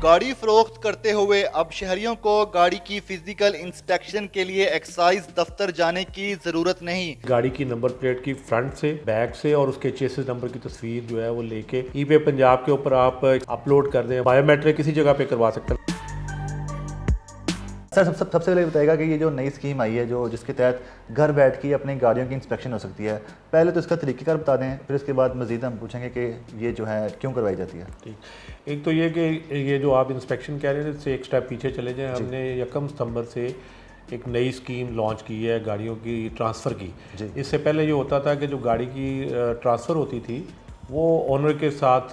गाड़ी फरोख्त करते हुए अब शहरियों को गाड़ी की फिजिकल इंस्पेक्शन के लिए एक्साइज दफ्तर जाने की जरूरत नहीं। गाड़ी की नंबर प्लेट की फ्रंट से, बैक से और उसके चेसिस नंबर की तस्वीर जो है वो लेके ई पे पंजाब के ऊपर आप अपलोड कर दें। बायोमेट्रिक किसी जगह पे करवा सकते हैं। सर सबसे पहले बताएगा कि ये जो नई स्कीम आई है जो जिसके तहत घर बैठ के अपनी गाड़ियों की इंस्पेक्शन हो सकती है, पहले तो इसका तरीक़ेकार बता दें, फिर इसके बाद मज़ीद हम पूछेंगे कि ये जो है क्यों करवाई जाती है। ठीक, एक तो ये कि ये जो आप इंस्पेक्शन कह रहे हैं इससे एक स्टेप पीछे चले जाएं। हमने 1 सितंबर से एक नई स्कीम लॉन्च की है गाड़ियों की ट्रांसफ़र की। इससे पहले ये होता था कि जो गाड़ी की ट्रांसफ़र होती थी वो ओनर के साथ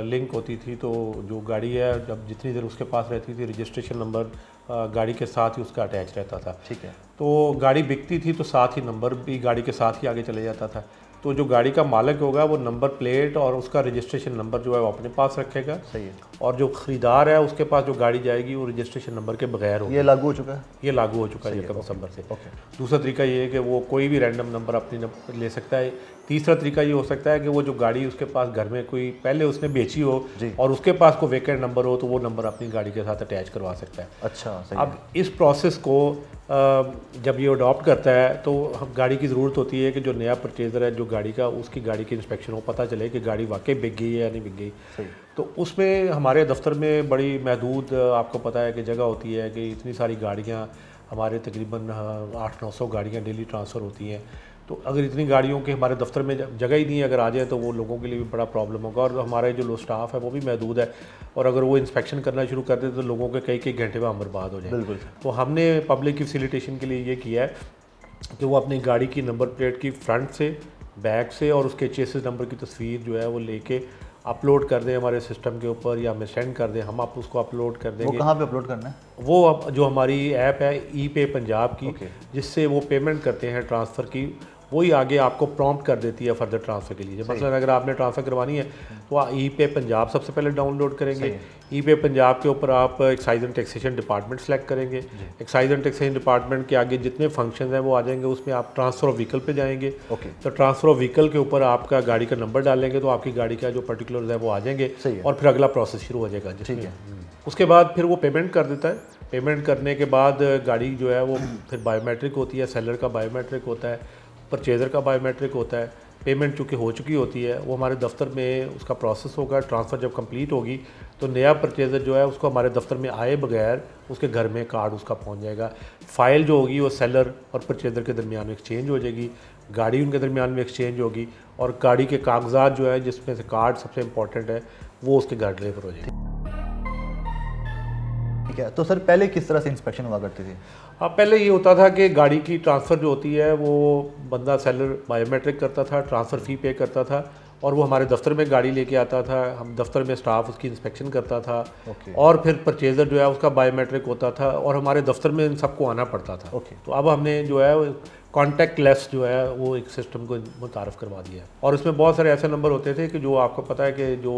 लिंक होती थी, तो जो गाड़ी है जब जितनी देर उसके पास रहती थी रजिस्ट्रेशन नंबर गाड़ी के साथ ही उसका अटैच रहता था। ठीक है। तो गाड़ी बिकती थी तो साथ ही नंबर भी गाड़ी के साथ ही आगे चले जाता था। तो जो गाड़ी का मालिक होगा वो नंबर प्लेट और उसका रजिस्ट्रेशन नंबर जो है वो अपने पास रखेगा। सही है। और जो ख़रीदार है उसके पास जो गाड़ी जाएगी वो रजिस्ट्रेशन नंबर के बगैर होगी। ये लागू हो चुका है? ये लागू हो चुका है 1 सितंबर से। दूसरा तरीका ये है कि वो कोई भी रैंडम नंबर अपनी ले सकता है। तीसरा तरीका ये हो सकता है कि वो जो गाड़ी उसके पास घर में कोई पहले उसने बेची हो और उसके पास कोई वेकेंट नंबर हो तो वो नंबर अपनी गाड़ी के साथ अटैच करवा सकता है। अच्छा, सही अब इस प्रोसेस को जब ये अडॉप्ट करता है तो हम गाड़ी की ज़रूरत होती है कि जो नया परचेज़र है जो गाड़ी का उसकी गाड़ी की इंस्पेक्शन हो, पता चले कि गाड़ी वाकई बिक गई है या नहीं बिक गई। तो उसमें हमारे दफ्तर में बड़ी महदूद आपको पता है कि जगह होती है कि इतनी सारी गाड़ियाँ, हमारे तकरीबन 800-900 गाड़ियाँ डेली ट्रांसफ़र होती हैं। तो अगर इतनी गाड़ियों के हमारे दफ्तर में जगह ही नहीं अगर आ जाए तो वो लोगों के लिए भी बड़ा प्रॉब्लम होगा। और हमारे जो स्टाफ है वो भी महदूद है और अगर वो इंस्पेक्शन करना शुरू कर दे तो लोगों के कई घंटे में हम बर्बाद हो जाए। बिल्कुल। तो हमने पब्लिक की फैसिलिटेशन के लिए ये किया है कि वो अपनी गाड़ी की नंबर प्लेट की फ्रंट से, बैक से और उसके चेसिस नंबर की तस्वीर जो है वो लेके अपलोड कर दें हमारे सिस्टम के ऊपर या हमें सेंड कर दें, हम आप उसको अपलोड कर देंगे। वो कहाँ पे अपलोड करना है? वो अब जो हमारी ऐप है ई पे पंजाब की, जिससे वो पेमेंट करते हैं ट्रांसफ़र की, वही आगे आपको प्रॉम्प्ट कर देती है फर्दर ट्रांसफ़र के लिए। मतलब अगर आपने ट्रांसफ़र करवानी है तो ई पे पंजाब सबसे पहले डाउनलोड करेंगे। ई पे पंजाब के ऊपर आप excise and taxation department select करेंगे। एक्साइज एंड टैक्सेशन डिपार्टमेंट के आगे जितने फंक्शन हैं वो आ जाएंगे, उसमें आप ट्रांसफ़र ऑफ व्हीकल पे जाएंगे। तो ट्रांसफ़र ऑफ व्हीकल के ऊपर आपका गाड़ी का नंबर डालेंगे तो आपकी गाड़ी का जो पर्टिकुलर है वो आ जाएंगे और फिर अगला प्रोसेस शुरू हो जाएगा। ठीक है। उसके बाद फिर वो पेमेंट कर देता है। पेमेंट करने के बाद गाड़ी जो है वो फिर बायोमेट्रिक होती है, सेलर का बायोमेट्रिक होता है, परचेज़र का बायोमेट्रिक होता है। पेमेंट चूँकि हो चुकी होती है वो हमारे दफ्तर में उसका प्रोसेस होगा। ट्रांसफ़र जब कंप्लीट होगी तो नया परचेज़र जो है उसको हमारे दफ्तर में आए बगैर उसके घर में कार्ड उसका पहुंच जाएगा। फ़ाइल जो होगी वो सेलर और परचेज़र के दरमियान में एक्सचेंज हो जाएगी, गाड़ी उनके दरमियान में एक्सचेंज होगी और गाड़ी के कागजात जो है जिसमें से कार्ड सबसे इंपॉर्टेंट है वो उसके घर डिलीवर हो जाएगी। ठीक है। तो सर पहले किस तरह से इंस्पेक्शन हुआ करती थी? हाँ, पहले ये होता था कि गाड़ी की ट्रांसफ़र जो होती है वो बंदा सेलर बायोमेट्रिक करता था, ट्रांसफ़र फ़ी पे करता था और वो हमारे दफ्तर में गाड़ी लेके आता था। हम दफ्तर में स्टाफ उसकी इंस्पेक्शन करता था और फिर परचेज़र जो है उसका बायोमेट्रिक होता था और हमारे दफ्तर में इन सबको आना पड़ता था। तो अब हमने जो है कॉन्टैक्ट लेस जो है वो एक सिस्टम को मुतारफ़ करवा दिया है। और इसमें बहुत सारे ऐसे नंबर होते थे कि जो आपको पता है कि जो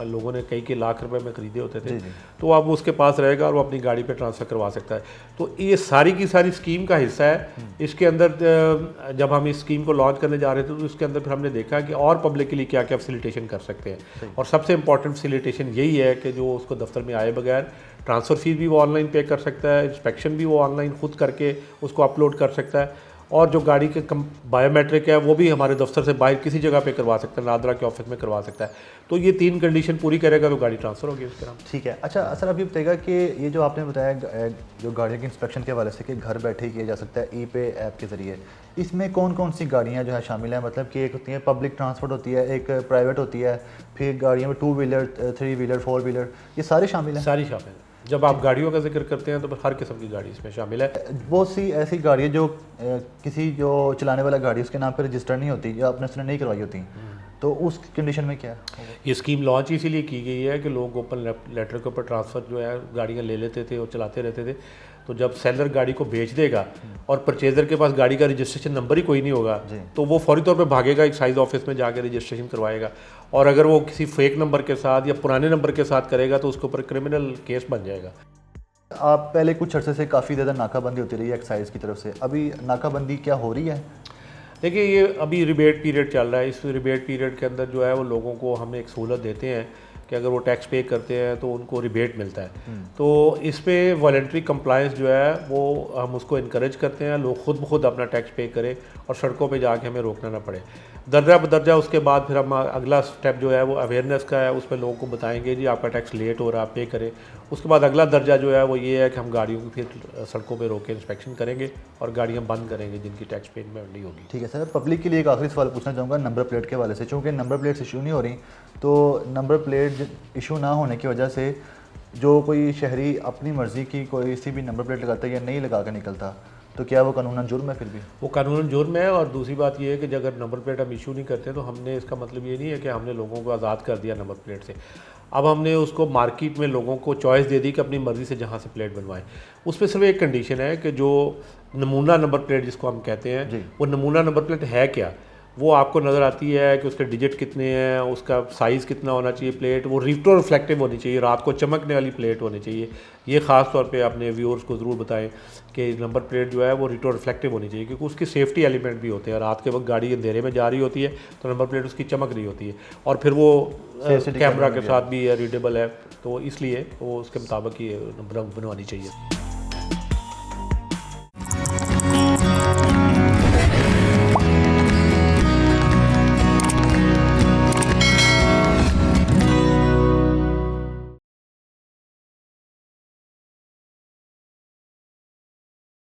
लोगों ने कई लाख रुपए में ख़रीदे होते थे तो अब उसके पास रहेगा और वो अपनी गाड़ी पे ट्रांसफ़र करवा सकता है। तो ये सारी की सारी स्कीम का हिस्सा है। इसके अंदर जब हम इस स्कीम को लॉन्च करने जा रहे थे तो इसके अंदर फिर हमने देखा कि और पब्लिक के लिए क्या क्या फैसिलिटेशन कर सकते हैं। और सबसे इंपॉर्टेंट फैसिलिटेशन यही है कि जो उसको दफ्तर में आए बगैर ट्रांसफ़र फ़ीस भी वो ऑनलाइन पे कर सकता है, इंस्पेक्शन भी वो ऑनलाइन खुद करके उसको अपलोड कर सकता है और जो गाड़ी के बायोमेट्रिक है वो भी हमारे दफ्तर से बाहर किसी जगह पे करवा सकता है, नादरा के ऑफिस में करवा सकता है। तो ये 3 कंडीशन पूरी करेगा तो गाड़ी ट्रांसफ़र होगी उस तरह। ठीक है। अच्छा सर, अभी बताएगा कि ये जो आपने बताया जो गाड़ियों की इंस्पेक्शन के हवाले से कि घर बैठे ही किया जा सकता है ई पे ऐप के ज़रिए, इसमें कौन कौन सी गाड़ियाँ जो है शामिल हैं? मतलब कि एक होती है पब्लिक ट्रांसपोर्ट होती है, एक प्राइवेट होती है, फिर गाड़ियों में 2 व्हीलर, 3 व्हीलर, 4 व्हीलर, ये सारे शामिल हैं? सारी शामिल है। जब आप गाड़ियों का जिक्र करते हैं तो हर किस्म की गाड़ी इसमें शामिल है। बहुत सी ऐसी गाड़ियाँ जो किसी जो चलाने वाला गाड़ी उसके नाम पर रजिस्टर नहीं होती या अपने उसने नहीं करवाई होती, तो उस कंडीशन में क्या है? ये स्कीम लॉन्च इसीलिए की गई है कि लोग ओपन लेटर के ऊपर ट्रांसफ़र जो है गाड़ियाँ ले लेते थे और चलाते रहते थे। तो जब सेलर गाड़ी को बेच देगा और परचेज़र के पास गाड़ी का रजिस्ट्रेशन नंबर ही कोई नहीं होगा तो वो फौरी तौर पे भागेगा एक्साइज ऑफिस में जाकर रजिस्ट्रेशन करवाएगा और अगर वो किसी फेक नंबर के साथ या पुराने नंबर के साथ करेगा तो उसके ऊपर क्रिमिनल केस बन जाएगा। आप पहले कुछ अर्से से काफ़ी ज़्यादा नाकाबंदी होती रही है एक्साइज की तरफ से, अभी नाकाबंदी क्या हो रही है? देखिए ये अभी रिबेट पीरियड चल रहा है। इस रिबेट पीरियड के अंदर जो है वो लोगों को हम एक सहूलत देते हैं कि अगर वो टैक्स पे करते हैं तो उनको रिबेट मिलता है। तो इस पे वॉलंटरी कंप्लायंस जो है वो हम उसको इनकरेज करते हैं, लोग खुद ब खुद अपना टैक्स पे करें और सड़कों पे जाके हमें रोकना ना पड़े। दर्जा बदर्जा उसके बाद फिर हम अगला स्टेप जो है वो अवेयरनेस का है, उस पर लोगों को बताएंगे जी आपका टैक्स लेट हो रहा है, पे करें। उसके बाद अगला दर्जा जो है वो ये है कि हम गाड़ियों की फिर सड़कों पे रोक के इंस्पेक्शन करेंगे और गाड़ियाँ बंद करेंगे जिनकी टैक्स पेमेंट नहीं होगी। ठीक है सर, पब्लिक के लिए एक आखिरी सवाल पूछना चाहूँगा नंबर प्लेट के हवाले से। चूँकि नंबर प्लेट्स इशू नहीं हो रही, तो नंबर प्लेट इशू ना होने की वजह से जो कोई शहरी अपनी मर्ज़ी की कोई सी भी नंबर प्लेट लगाता है या नहीं लगा कर निकलता, तो क्या वो कानूनन जुर्म है? फिर भी वो कानूनन जुर्म है। और दूसरी बात ये है कि अगर नंबर प्लेट हम इशू नहीं करते तो हमने, इसका मतलब ये नहीं है कि हमने लोगों को आज़ाद कर दिया नंबर प्लेट से। अब हमने उसको मार्केट में लोगों को चॉइस दे दी कि अपनी मर्ज़ी से जहाँ से प्लेट बनवाएं। उस पर सिर्फ एक कंडीशन है कि जो नमूना नंबर प्लेट जिसको हम कहते हैं, वो नमूना नंबर प्लेट है क्या, वो आपको नज़र आती है कि उसके डिजिट कितने हैं, उसका साइज़ कितना होना चाहिए प्लेट, वो रिट्रो रिफ्लेक्टिव होनी चाहिए, रात को चमकने वाली प्लेट होनी चाहिए। ये ख़ास तौर पे अपने व्यूअर्स को ज़रूर बताएं कि नंबर प्लेट जो है वो रिट्रो रिफ्लेक्टिव होनी चाहिए, क्योंकि उसकी सेफ्टी एलिमेंट भी होते हैं। रात के वक्त गाड़ी अंधेरे में जा रही होती है तो नंबर प्लेट उसकी चमक रही होती है, और फिर वो कैमरा के साथ भी रीडेबल है, तो इसलिए वो उसके मुताबिक ही नंबर बनवानी चाहिए।